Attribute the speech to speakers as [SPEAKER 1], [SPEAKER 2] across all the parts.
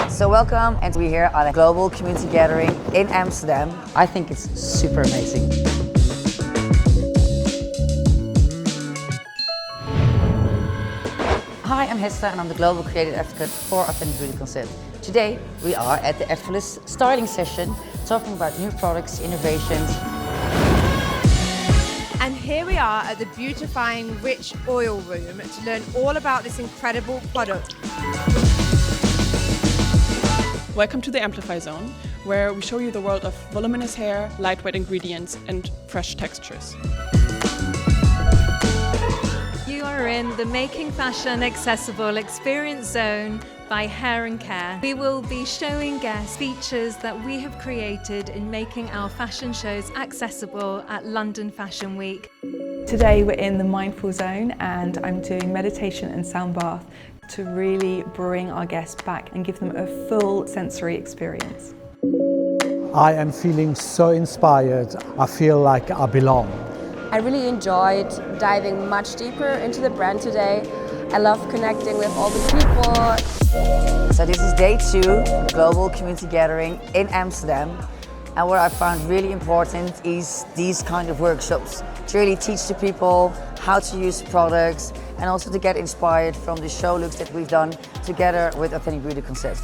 [SPEAKER 1] So welcome, and we're here at a global community gathering in Amsterdam. I think it's super amazing. Hi, I'm Hester and I'm the Global Creative Advocate for Authentic Beauty Concept. Today we are at the effortless styling session talking about new products, innovations.
[SPEAKER 2] And here we are at the Beautifying Rich Oil room to learn all about this incredible product.
[SPEAKER 3] Welcome to the Amplify zone, where we show you the world of voluminous hair, lightweight ingredients and fresh textures.
[SPEAKER 4] You are in the Making Fashion Accessible Experience Zone by Hair & Care. We will be showing guests features that we have created in making our fashion shows accessible at London Fashion Week.
[SPEAKER 5] Today we're in the mindful zone and I'm doing meditation and sound bath to really bring our guests back and give them a full sensory experience.
[SPEAKER 6] I am feeling so inspired. I feel like I belong.
[SPEAKER 7] I really enjoyed diving much deeper into the brand today. I love connecting with all the people.
[SPEAKER 1] So this is day 2, global community gathering in Amsterdam. And what I found really important is these kind of workshops to really teach the people how to use products and also to get inspired from the show looks that we've done together with Authentic Beauty Concept.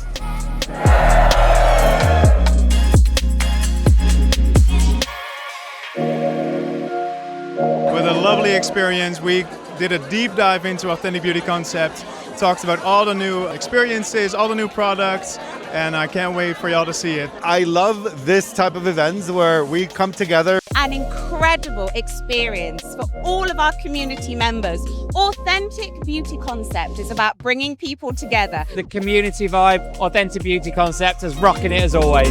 [SPEAKER 8] With a lovely experience, we did a deep dive into Authentic Beauty Concept, talked about all the new experiences, all the new products, and I can't wait for y'all to see it.
[SPEAKER 9] I love this type of events where we come together.
[SPEAKER 10] An incredible experience for all of our community members. Authentic Beauty Concept is about bringing people together.
[SPEAKER 11] The community vibe, Authentic Beauty Concept is rocking it as always.